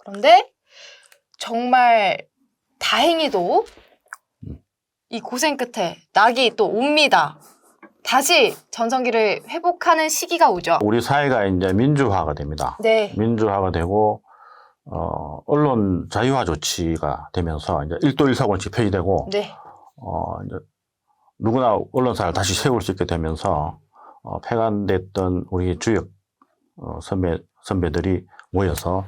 그런데 정말 다행히도 이 고생 끝에 낙이 또 옵니다. 다시 전성기를 회복하는 시기가 오죠. 우리 사회가 이제 민주화가 됩니다. 네. 민주화가 되고 언론 자유화 조치가 되면서 이제 1도 1사건씩 폐지되고 네. 이제 누구나 언론사를 다시 세울 수 있게 되면서 폐간됐던 우리 주역 선배들이 모여서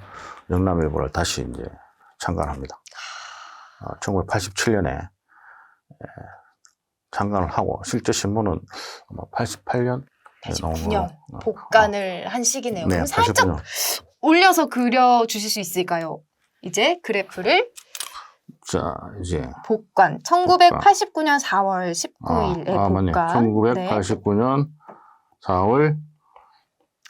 영남일보를 다시 이제 창간합니다. 1987년에 창간을 하고 실제 신문은 아마 88년 89년 복간을 한 시기네요. 네, 그럼 살짝 89년. 올려서 그려주실 수 있을까요? 이제 그래프를 자, 이제 복간 1989년 4월 19일에 맞네. 복간 1989년 4월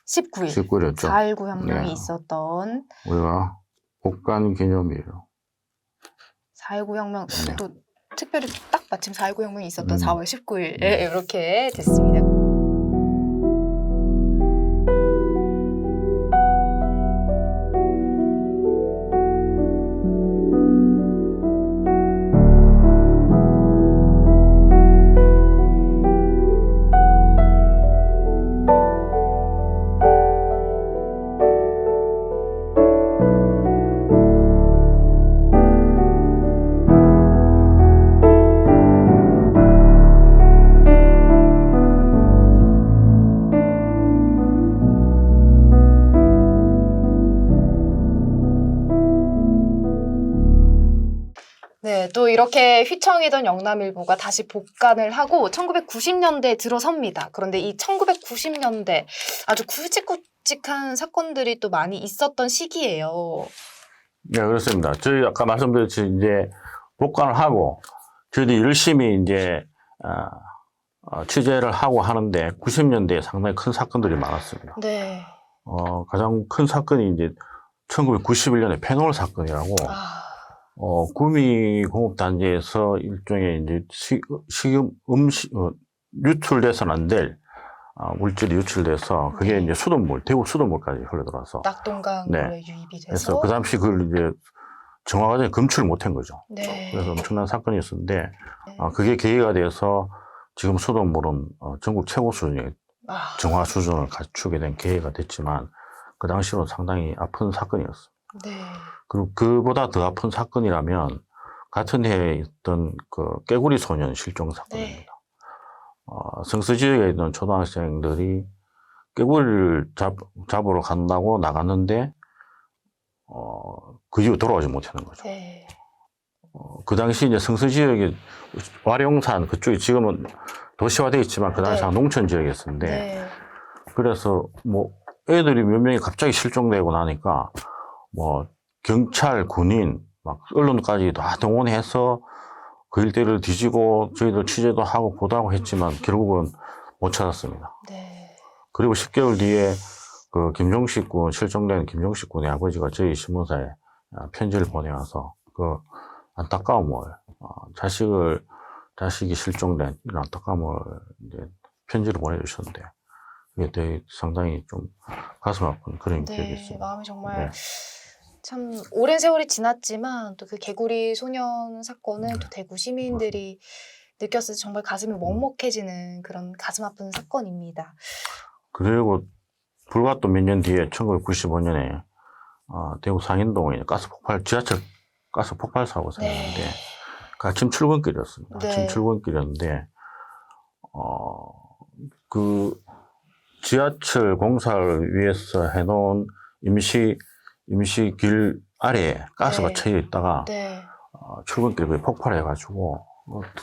19일 19일이었죠. 4.19 혁명이 네. 있었던 우리가 복간 기념일이에요. 4.19 혁명 네. 또 특별히 딱 마침 4.19 혁명이 있었던 4월 19일에 네. 이렇게 됐습니다. 네, 또 이렇게 휘청이던 영남일보가 다시 복간을 하고 1990년대에 들어섭니다. 그런데 이 1990년대 아주 굵직굵직한 사건들이 또 많이 있었던 시기예요. 네, 그렇습니다. 저희 아까 말씀드렸듯이 이제 복간을 하고 저희도 열심히 이제 취재를 하고 하는데 90년대에 상당히 큰 사건들이 많았습니다. 네. 가장 큰 사건이 이제 1991년에 페놀 사건이라고 구미 공업단지에서 일종의 이제 유출돼서는 안 될 물질이 유출돼서 그게 이제 수돗물, 대구 수돗물까지 흘러들어와서 낙동강물에 네. 유입이 돼서 그래서 그 당시 그걸 이제 정화 과정에 검출을 못한 거죠. 네. 그래서 엄청난 사건이었는데 그게 계기가 돼서 지금 수돗물은 전국 최고 수준의 정화 수준을 갖추게 된 계기가 됐지만 그 당시로는 상당히 아픈 사건이었습니다. 네. 그리고 그보다 더 아픈 사건이라면 같은 해에 있던 그 깨구리 소년 실종 사건입니다. 네. 성서 지역에 있는 초등학생들이 깨구리를 잡으러 간다고 나갔는데 그 이후 돌아오지 못하는 거죠. 네. 그 당시 이제 성서 지역이 와룡산 그쪽이 지금은 도시화되어 있지만 그 당시 네. 농촌 지역이었는데 네. 그래서 뭐 애들이 몇 명이 갑자기 실종되고 나니까 뭐 경찰, 군인, 막 언론까지 다 동원해서 그 일대를 뒤지고 저희들 취재도 하고 보도하고 했지만 결국은 못 찾았습니다. 네. 그리고 10개월 뒤에 그 김종식 군, 실종된 김종식 군의 아버지가 저희 신문사에 편지를 보내와서 그 안타까움을, 자식이 실종된 이런 안타까움을 이제 편지를 보내주셨는데 그게 되게 상당히 좀 가슴 아픈 그런 기억이 네. 있습니다. 마음이 정말 네. 참 오랜 세월이 지났지만 또 그 개구리 소년 사건은 또 대구 시민들이 느꼈을 때 정말 가슴이 먹먹해지는 그런 가슴 아픈 사건입니다. 그리고 불과 또 몇 년 뒤에 1995년에 대구 상인동에 지하철 가스 폭발 사고가 생겼는데 네. 그 아침 출근길이었습니다. 네. 아침 출근길이었는데 그 지하철 공사를 위해서 해놓은 임시 길 아래에 가스가 네. 쳐져 있다가 네. 출근길에 폭발해가지고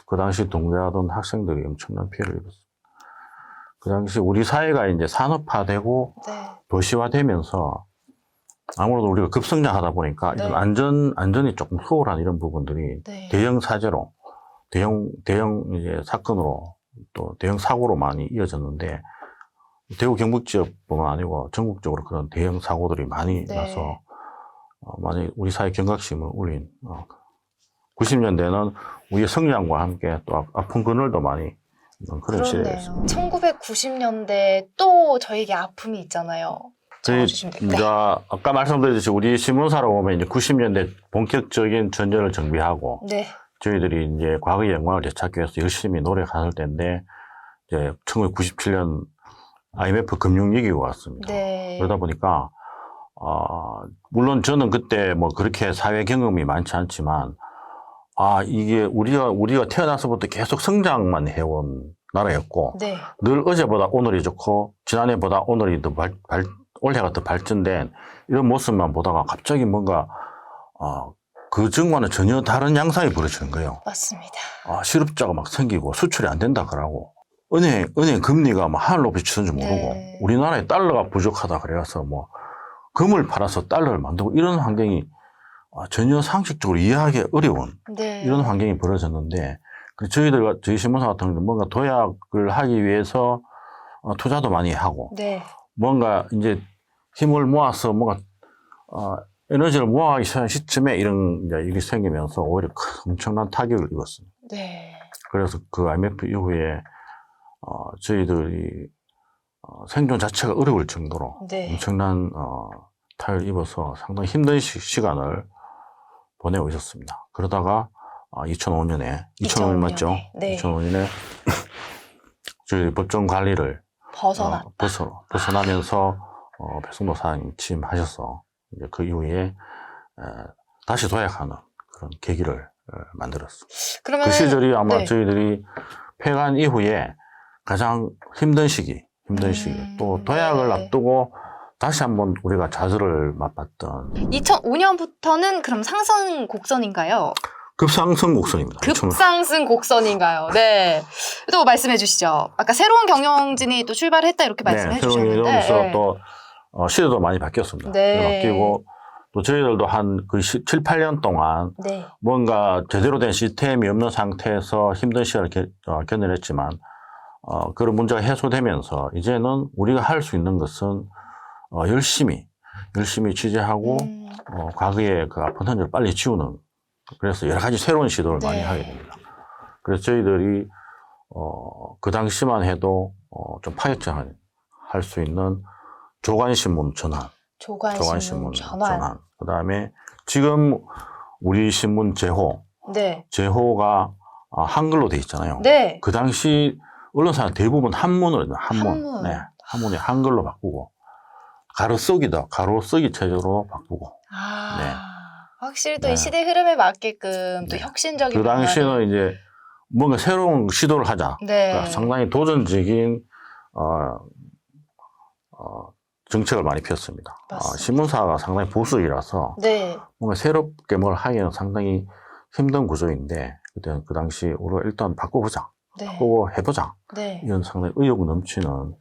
그 당시 동대하던 학생들이 엄청난 피해를 입었습니다. 그 당시 우리 사회가 이제 산업화되고 네. 도시화되면서 아무래도 우리가 급성장하다 보니까 네. 이런 안전이 조금 소홀한 이런 부분들이 네. 대형 사재로 대형 이제 사건으로 또 대형 사고로 많이 이어졌는데 대구 경북 지역뿐만 아니고 전국적으로 그런 대형 사고들이 많이 네. 나서 많이 우리 사회 경각심을 울린 90년대는 우리의 성장과 함께 또 아픈 그늘도 많이 있는 그런 시대였습니다. 1990년대 또 저에게 아픔이 있잖아요. 적어주시면 됩니다. 이제 아까 말씀드렸듯이 우리 신문사로 보면 이제 90년대 본격적인 전열을 정비하고 네. 저희들이 이제 과거의 영광을 되찾기 위해서 열심히 노력했을 때인데 이제 1997년 IMF 금융위기가 왔습니다. 네. 그러다 보니까 물론 저는 그때 뭐 그렇게 사회 경험이 많지 않지만 이게 우리가 태어나서부터 계속 성장만 해온 나라였고 네. 늘 어제보다 오늘이 좋고 지난해보다 오늘이 더 올해가 더 발전된 이런 모습만 보다가 갑자기 뭔가 그 전과는 전혀 다른 양상이 벌어지는 거예요. 맞습니다. 실업자가 막 생기고 수출이 안 된다 그러고 은행 금리가 막 하늘 높이 치는 줄 모르고 네. 우리나라에 달러가 부족하다 그래서 뭐 금을 팔아서 달러를 만들고 이런 환경이 전혀 상식적으로 이해하기 어려운 네. 이런 환경이 벌어졌는데 저희 신문사 같은 경우는 뭔가 도약을 하기 위해서 투자도 많이 하고 네. 뭔가 이제 힘을 모아서 뭔가 에너지를 모아가기 시작한 시점에 이런 이제 일이 생기면서 오히려 엄청난 타격을 입었습니다. 네. 그래서 그 IMF 이후에 저희들이 생존 자체가 어려울 정도로 네. 엄청난 타격을 입어서 상당히 힘든 시간을 보내고 있었습니다. 그러다가 2005년에 2005년 맞죠? 네. 2005년에 저희 법정 관리를 벗어났다. 벗어나면서 배승도 사장님 취임하셔서 이제 그 이후에 다시 도약하는 그런 계기를 만들었습니다. 그러면 그 시절이 아마 네. 저희들이 폐간 이후에 가장 힘든 시기. 또 도약을 네. 앞두고 다시 한번 우리가 좌절을 맛봤던 2005년부터는 그럼 상승 곡선인가요? 급상승 곡선입니다. 급상승 곡선인가요? 네. 또 말씀해 주시죠. 아까 새로운 경영진이 또 출발했다 이렇게 말씀해 주셨는데. 새로운 또 시대도 많이 바뀌었습니다. 네. 바뀌고 또 저희들도 한 그 7, 8년 동안 네. 뭔가 제대로 된 시스템이 없는 상태에서 힘든 시간을 견뎌냈지만 그런 문제가 해소되면서 이제는 우리가 할 수 있는 것은 열심히 취재하고 과거의 그 아픈 흔적을 빨리 지우는 그래서 여러 가지 새로운 시도를 네. 많이 하게 됩니다. 그래서 저희들이 그 당시만 해도 좀 파격적인 할 수 있는 조간신문 전환, 조간신문 전환. 그다음에 지금 우리 신문 네. 제호가 한글로 돼 있잖아요. 네. 그 당시 언론사는 대부분 한문을 한문. 네, 한문에 한글로 바꾸고 가로 쓰기 체제로 바꾸고. 네. 확실히 또 네. 이 시대 흐름에 맞게끔 또 네. 혁신적인 그 당시에는 이제 뭔가 새로운 시도를 하자. 네. 그러니까 상당히 도전적인 정책을 많이 폈습니다. 맞습니다. 신문사가 상당히 보수이라서 네. 뭔가 새롭게 뭘 하기는 상당히 힘든 구조인데 그때 그 당시 우리가 일단 바꿔보자. 네. 바꾸고 해보자. 네. 이런 상당히 의욕 넘치는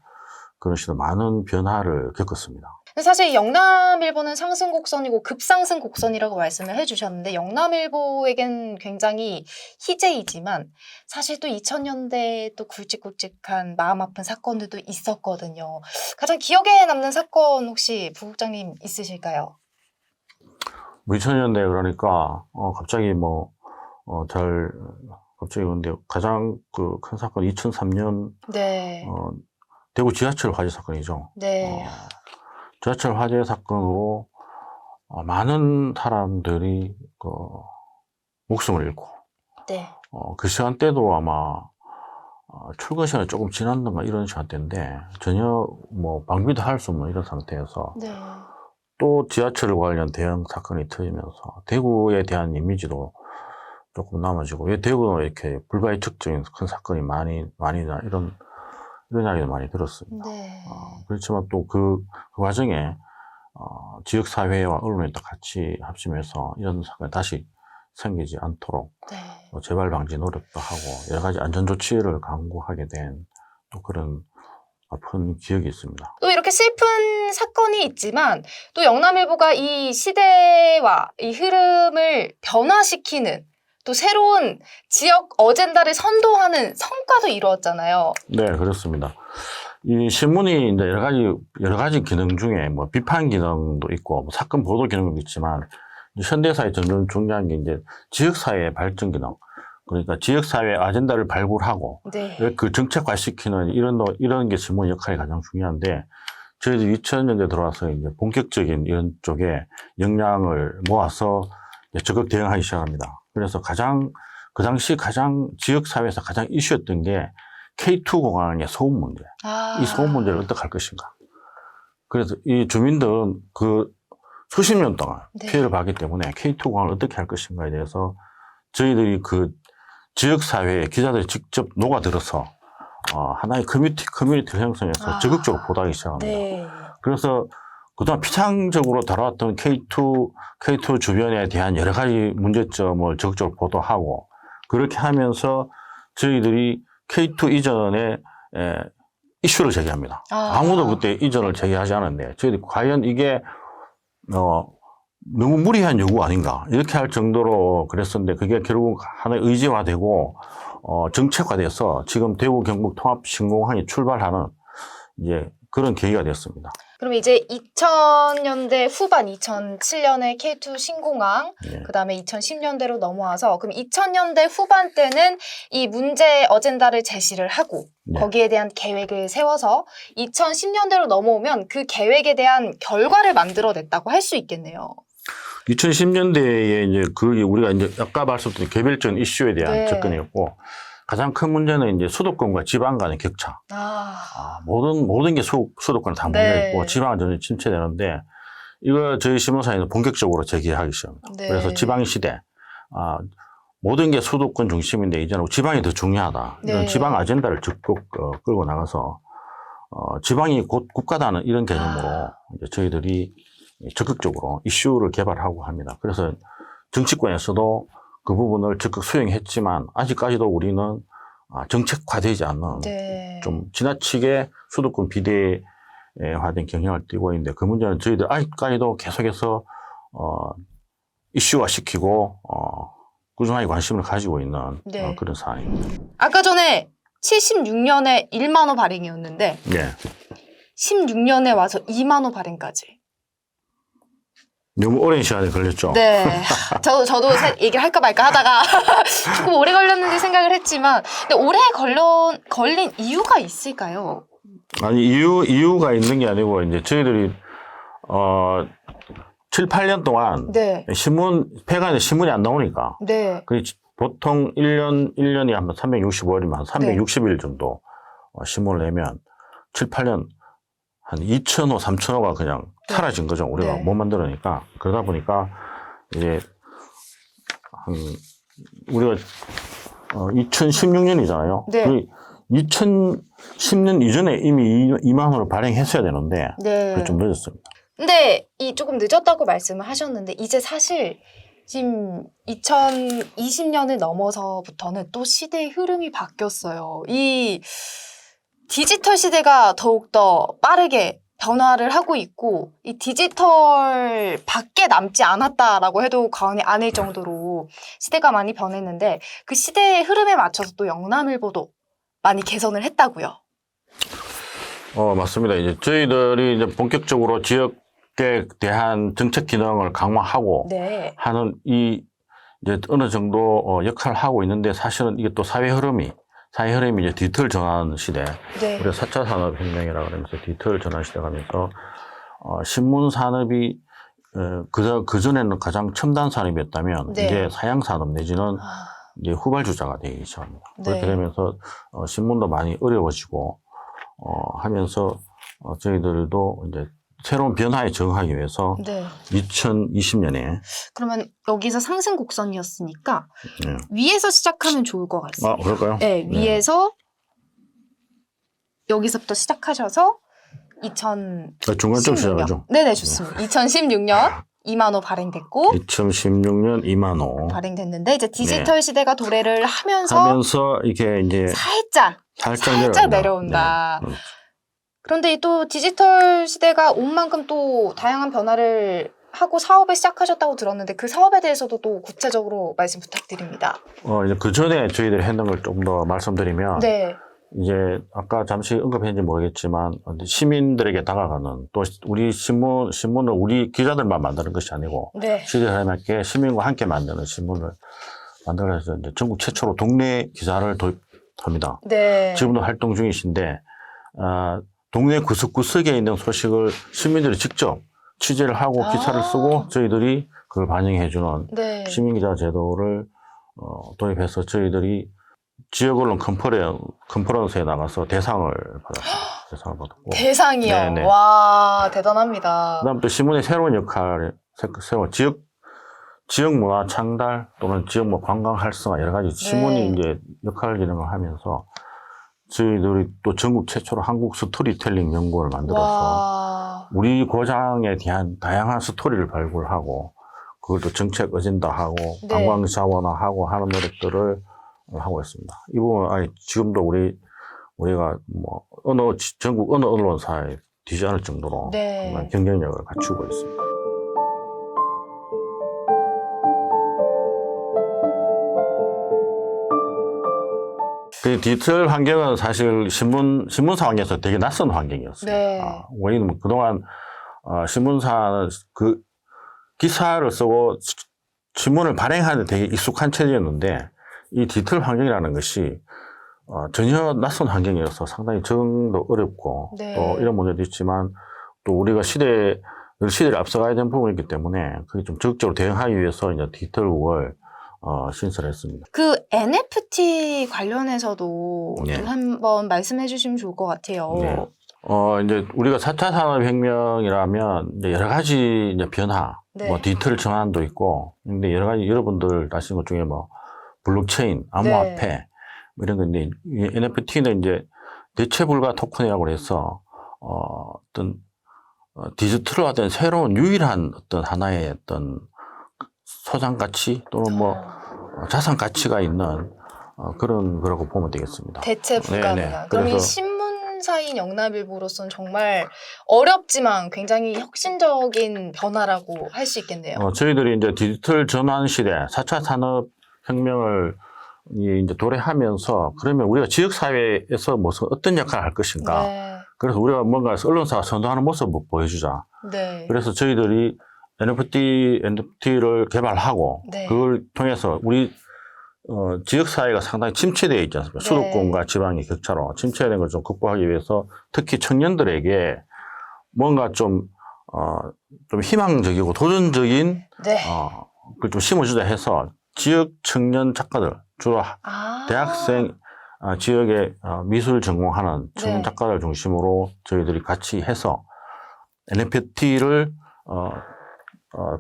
그런 식으로 많은 변화를 겪었습니다. 근데 사실 영남일보는 상승 곡선이고 급상승 곡선이라고 말씀을 해주셨는데 영남일보에겐 굉장히 희재이지만 사실 또 2000년대에 또 굵직굵직한 마음 아픈 사건들도 있었거든요. 가장 기억에 남는 사건 혹시 부국장님 있으실까요? 2000년대 그러니까 갑자기 갑자기 근데 가장 그 큰 사건 2003년 네. 대구 지하철 화재 사건이죠. 네. 지하철 화재 사건으로 많은 사람들이 그 목숨을 잃고 네. 그 시간대도 아마 출근 시간이 조금 지났는가 이런 시간대인데 전혀 방비도 할 수 없는 이런 상태에서 네. 또 지하철 관련 대형 사건이 터지면서 대구에 대한 이미지도 조금 남아지고 왜 대구는 이렇게 불가이측적인 큰 사건이 많이 이런 이야기를 많이 들었습니다. 네. 그렇지만 또 그 과정에 지역사회와 언론이 또 같이 합심해서 이런 사건이 다시 생기지 않도록 네. 재발 방지 노력도 하고 여러 가지 안전조치를 강구하게 된 또 그런 아픈 기억이 있습니다. 또 이렇게 슬픈 사건이 있지만 또 영남일보가 이 시대와 이 흐름을 변화시키는 또 새로운 지역 어젠다를 선도하는 성과도 이루었잖아요. 네, 그렇습니다. 이 신문이 이제 여러 가지 기능 중에 비판 기능도 있고 사건 보도 기능도 있지만 현대사의 점점 중요한 게 이제 지역사회의 발전 기능. 그러니까 지역사회 아젠다를 발굴하고 네. 그 정책화시키는 이런 게 신문 역할이 가장 중요한데 저희들이 2000년대 들어와서 이제 본격적인 이런 쪽에 역량을 모아서 이제 적극 대응하기 시작합니다. 그래서 그 당시 가장 지역사회에서 가장 이슈였던 게 K2 공항의 소음 문제. 이 소음 문제를 어떻게 할 것인가. 그래서 이 주민들은 그 수십 년 동안 네. 피해를 받기 때문에 K2 공항을 어떻게 할 것인가에 대해서 저희들이 그 지역사회에 기자들이 직접 녹아들어서 하나의 커뮤니티를 형성해서 적극적으로 보도하기 시작합니다. 네. 그래서 그동안 피상적으로 다뤄왔던 K2 주변에 대한 여러 가지 문제점을 적극적으로 보도하고 그렇게 하면서 저희들이 K2 이전에 이슈를 제기합니다. 아무도 그때 이전을 제기하지 않았는데 저희들이 과연 이게 너무 무리한 요구 아닌가 이렇게 할 정도로 그랬었는데 그게 결국 하나의 의제화되고 정책화돼서 지금 대구 경북 통합 신공항이 출발하는 이제 그런 계기가 됐습니다. 그럼 이제 2000년대 후반 2007년에 K2 신공항, 네. 그다음에 2010년대로 넘어와서 그럼 2000년대 후반 때는 이 문제 어젠다를 제시를 하고 네. 거기에 대한 계획을 세워서 2010년대로 넘어오면 그 계획에 대한 결과를 만들어냈다고 할 수 있겠네요. 2010년대에 이제 우리가 이제 아까 말씀드린 개별적인 이슈에 대한 네. 접근이었고 가장 큰 문제는 이제 수도권과 지방 간의 격차. 모든 게 수도권에 다 몰려있고 네. 지방은 전혀 침체되는데 이거 저희 신문사에서 본격적으로 제기하기 시작합니다. 네. 그래서 지방 시대, 모든 게 수도권 중심인데 이제는 지방이 더 중요하다. 이런 네. 지방 아젠다를 적극 끌고 나가서 지방이 곧 국가다는 이런 개념으로 이제 저희들이 적극적으로 이슈를 개발하고 합니다. 그래서 정치권에서도 그 부분을 적극 수용했지만 아직까지도 우리는 정책화되지 않는 네. 좀 지나치게 수도권 비대화된 경향을 띠고 있는데 그 문제는 저희들 아직까지도 계속해서 이슈화시키고 꾸준하게 관심을 가지고 있는 네. 그런 사안입니다. 아까 전에 76년에 1만 호 발행이었는데 네. 16년에 와서 2만 호 발행까지. 너무 오랜 시간이 걸렸죠. 네. 저도 얘기를 할까 말까 하다가 조금 오래 걸렸는데 생각을 했지만 근데 오래 걸린 이유가 있을까요? 아니 이유가 있는 게 아니고 이제 저희들이 7, 8년 동안 네. 폐간에 신문이 안 나오니까 네. 보통 1년이 한 365일이면 한 360일 정도 신문을 내면 7, 8년 한 2,000호, 3,000호가 그냥 사라진 거죠. 우리가 네. 못 만들으니까. 그러다 보니까 이제 우리가 2016년이잖아요. 네. 2010년 이전에 이미 2만 호를 발행했어야 되는데 네. 그게 좀 늦었습니다. 근데 조금 늦었다고 말씀을 하셨는데 이제 사실 지금 2020년을 넘어서부터는 또 시대의 흐름이 바뀌었어요. 이 디지털 시대가 더욱더 빠르게 변화를 하고 있고 이 디지털 밖에 남지 않았다라고 해도 과언이 아닐 정도로 시대가 많이 변했는데 그 시대의 흐름에 맞춰서 또 영남일보도 많이 개선을 했다고요. 맞습니다. 이제 저희들이 이제 본격적으로 지역에 대한 정책 기능을 강화하고 네. 하는 이제 어느 정도 역할을 하고 있는데 사실은 이게 또 사회 흐름이 이제 디지털 전환 시대, 네. 우리가 4차 산업혁명이라고 그러면서 디지털 전환 시대가 가면서, 신문 산업이, 그전에는 가장 첨단 산업이었다면, 네. 이제 사양 산업 내지는 이제 후발주자가 되기 시작합니다. 네. 그렇게 되면서, 신문도 많이 어려워지고, 하면서, 저희들도 이제 새로운 변화에 적응하기 위해서, 네. 2020년에, 그러면 여기서 상승 곡선이었으니까 네. 위에서 시작하면 좋을 것 같습니다. 그럴까요? 네, 위에서 여기서부터 시작하셔서 중간점 시작하죠. 네네, 좋습니다. 2016년 2만 호 발행됐고 2016년 2만 호 발행됐는데 이제 디지털 시대가 도래를 하면서 이게 이제 살짝 내려온다. 네. 그런데 또 디지털 시대가 온 만큼 또 다양한 변화를 하고 사업을 시작하셨다고 들었는데 그 사업에 대해서도 또 구체적으로 말씀 부탁드립니다. 이제 그 전에 저희들이 했는 걸 좀 더 말씀드리면 네. 이제 아까 잠시 언급했는지 모르겠지만 시민들에게 다가가는 또 우리 신문을 우리 기자들만 만드는 것이 아니고 네. 시대에 맞게 시민과 함께 만드는 신문을 만들어서 이제 전국 최초로 동네 기자를 도입합니다. 네. 지금도 활동 중이신데 동네 구석구석에 있는 소식을 시민들이 직접 취재를 하고 기사를 쓰고 저희들이 그걸 반영해주는 네. 시민기자 제도를 도입해서 저희들이 지역 언론 컨퍼런스에 나가서 대상을 받았어요. 대상을 받았고. 대상이요? 네네. 와, 대단합니다. 그다음 또 신문의 새로운 역할, 새로운 지역 문화 창달 또는 지역 뭐 관광 활성화 여러 가지 신문이 이제 역할 기능을 하면서 저희들이 또 전국 최초로 한국 스토리텔링 연구원을 만들어서 와. 우리 고장에 대한 다양한 스토리를 발굴하고 그걸 또 정책 어젠다하고 네. 관광 자원화하고 하는 노력들을 하고 있습니다. 이 부분 아니 지금도 우리가 뭐 전국 어느 언론사에 뒤지 않을 정도로 네. 정말 경쟁력을 갖추고 있습니다. 그 디지털 환경은 사실 신문사 환경에서 되게 낯선 환경이었어요. 네. 우리는 뭐 그동안 신문사는 그 기사를 쓰고 신문을 발행하는 데 되게 익숙한 체제였는데 이 디지털 환경이라는 것이 전혀 낯선 환경이어서 상당히 적응도 어렵고 네. 또 이런 문제도 있지만 또 우리가 시대를 앞서가야 되는 부분이기 때문에 그게 좀 적극적으로 대응하기 위해서 이제 디지털 월 신설했습니다. 그 NFT 관련해서도 네. 좀 한번 말씀해 주시면 좋을 것 같아요. 네. 이제 우리가 4차 산업혁명이라면 이제 여러 가지 이제 변화, 네. 뭐 디지털 전환도 있고, 근데 여러 가지 여러분들 아시는 것 중에 뭐 블록체인, 암호화폐 네. 뭐 이런 건데 NFT는 이제 대체 불가 토큰이라고 해서 어떤 디지털화된 새로운 유일한 어떤 하나의 어떤 소장 가치 또는 뭐 자산 가치가 있는 그런 거라고 보면 되겠습니다. 대체 불가능한. 네네. 그럼 이 그래서 신문사인 영남일보로서는 정말 어렵지만 굉장히 혁신적인 변화라고 할 수 있겠네요. 저희들이 이제 디지털 전환 시대, 4차 산업혁명을 이제 도래하면서 그러면 우리가 지역사회에서 무슨 어떤 역할을 할 것인가. 네. 그래서 우리가 뭔가 언론사가 선도하는 모습을 보여주자. 네. 그래서 저희들이 NFT를 개발하고 네. 그걸 통해서 우리 지역사회가 상당히 침체되어 있지 않습니까? 네. 수도권과 지방의 격차로 침체된 걸 좀 극복하기 위해서 특히 청년들에게 뭔가 좀 희망적이고 도전적인 네. 그걸 좀 심어주자 해서 지역 청년 작가들, 주로 대학생, 지역의 미술 전공하는 청년 네. 작가들 중심으로 저희들이 같이 해서 NFT를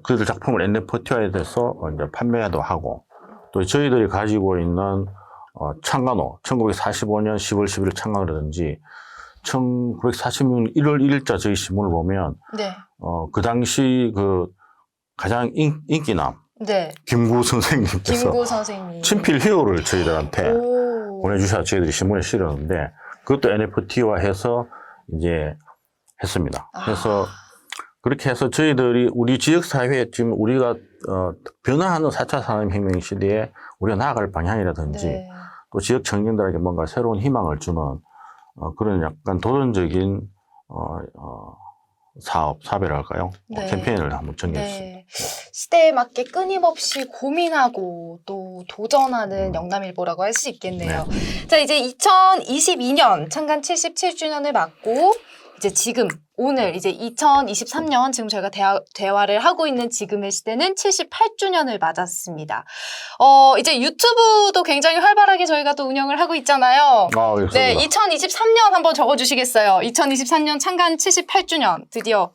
그들 작품을 NFT화해서 이제 판매도 하고 또 저희들이 가지고 있는 창간호 1945년 10월 11일 창간호라든지 1946년 1월 1일자 저희 신문을 보면 네. 그 당시 그 가장 인기남 네. 김구 선생님께서 김구 선생님. 친필 히어로를 저희들한테 오. 보내주셔서 저희들이 신문에 실었는데 그것도 NFT화해서 이제 했습니다. 그래서 그렇게 해서 저희들이 우리 지역사회에 지금 우리가 변화하는 4차 산업혁명 시대에 우리가 나아갈 방향이라든지 네. 또 지역 청년들에게 뭔가 새로운 희망을 주는 그런 약간 도전적인 사업이랄까요? 네. 캠페인을 한번 정했습니다. 네. 시대에 맞게 끊임없이 고민하고 또 도전하는 영남일보라고 할 수 있겠네요. 자, 이제 2022년 창간 77주년을 맞고 이제 지금 오늘 이제 2023년 지금 저희가 대화를 하고 있는 지금의 시대는 78주년을 맞았습니다. 이제 유튜브도 굉장히 활발하게 저희가 또 운영을 하고 있잖아요. 네, 2023년 한번 적어주시겠어요? 2023년 창간 78주년 드디어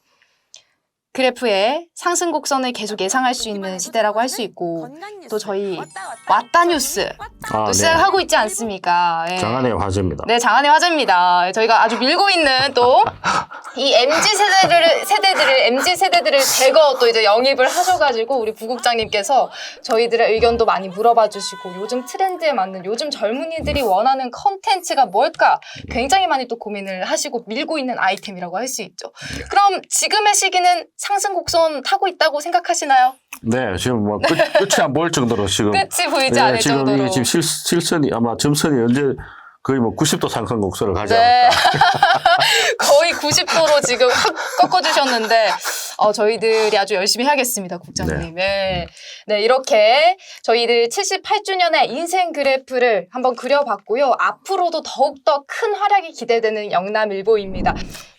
그래프의 상승 곡선을 계속 예상할 수 있는 시대라고 할 수 있고 또 저희 왔다 뉴스 또 시작하고 있지 않습니까? 네. 장안의 화제입니다. 네, 장안의 화제입니다. 저희가 아주 밀고 있는 또 이 MZ 세대들을 대거 또 이제 영입을 하셔가지고 우리 부국장님께서 저희들의 의견도 많이 물어봐 주시고 요즘 트렌드에 맞는 요즘 젊은이들이 원하는 컨텐츠가 뭘까 굉장히 많이 또 고민을 하시고 밀고 있는 아이템이라고 할 수 있죠. 그럼 지금의 시기는 상승 곡선 타고 있다고 생각하시나요? 네, 지금 뭐 끝이 안 보일 정도로 지금 끝이 보이지 않을 지금 정도로. 지금 실선이 아마 점선이 언제 거의 뭐 90도 상승 곡선을 가지 네. 않을까. 거의 90도로 지금 확 꺾어주셨는데 저희들이 아주 열심히 하겠습니다, 국장님. 네. 네, 이렇게 저희들 78주년의 인생 그래프를 한번 그려봤고요. 앞으로도 더욱더 큰 활약이 기대되는 영남일보입니다.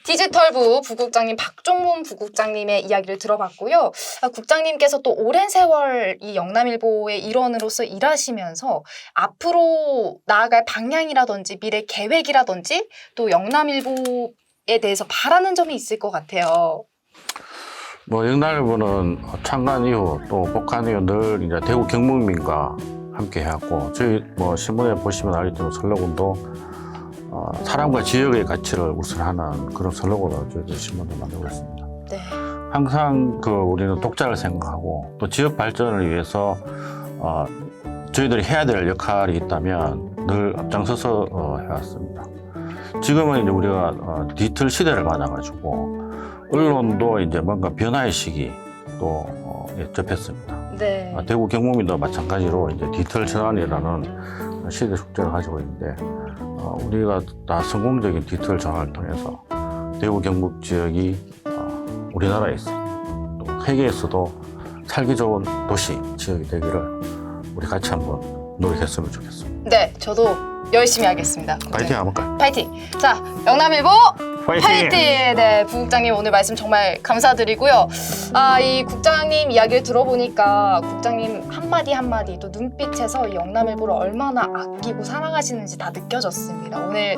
디지털부 부국장님 박종문 부국장님의 이야기를 들어봤고요. 국장님께서 또 오랜 세월 이 영남일보의 일원으로서 일하시면서 앞으로 나아갈 방향이라든지 미래 계획이라든지 또 영남일보에 대해서 바라는 점이 있을 것 같아요. 뭐 영남일보는 창간 이후 또 복한 이후 늘 이제 대구 경북민과 함께 해왔고 저희 뭐 신문에 보시면 알겠지만 슬로건도 사람과 지역의 가치를 우선하는 그런 슬로건으로 저희들 신문을 만들고 있습니다. 네. 항상 우리는 독자를 생각하고 또 지역 발전을 위해서 저희들이 해야 될 역할이 있다면 늘 앞장서서 해왔습니다. 지금은 이제 우리가 디지털 시대를 맞아가지고 언론도 이제 뭔가 변화의 시기 또 접했습니다. 네. 대구 경북민도 마찬가지로 이제 디지털 전환이라는 시대 숙제를 가지고 있는데 우리가 다 성공적인 디지털 전환을 통해서 대구 경북 지역이 우리나라에서 또 세계에서도 살기 좋은 도시 지역이 되기를 우리 같이 한번 노력했으면 좋겠습니다. 네, 저도 열심히 하겠습니다. 파이팅 해볼까요? 파이팅! 자, 영남일보 파이팅! 네, 부국장님 오늘 말씀 정말 감사드리고요. 이 국장님 이야기를 들어보니까 국장님 한마디 한마디 또 눈빛에서 이 영남일보를 얼마나 아끼고 사랑하시는지 다 느껴졌습니다. 오늘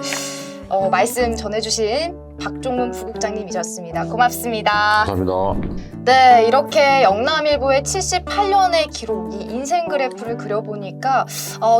말씀 전해주신 박종문 부국장님이셨습니다. 고맙습니다. 감사합니다. 네, 이렇게 영남일보의 78년의 기록, 이 인생 그래프를 그려보니까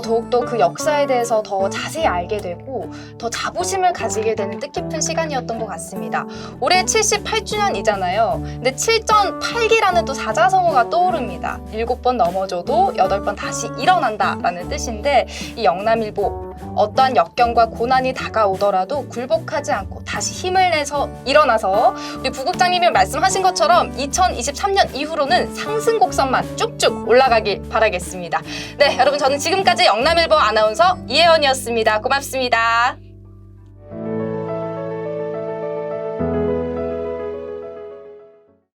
더욱더 그 역사에 대해서 더 자세히 알게 되고 더 자부심을 가지게 되는 뜻깊은 시간이었던 것 같습니다. 올해 78주년이잖아요. 근데 7.8기라는 또 사자성어가 떠오릅니다. 7번 넘어져도 8번 다시 일어난다라는 뜻인데 이 영남일보 어떠한 역경과 고난이 다가오더라도 굴복하지 않고 다시 힘을 내서 일어나서 우리 부국장님이 말씀하신 것처럼 2023년 이후로는 상승 곡선만 쭉쭉 올라가길 바라겠습니다. 네, 여러분 저는 지금까지 영남일보 아나운서 이혜원이었습니다. 고맙습니다.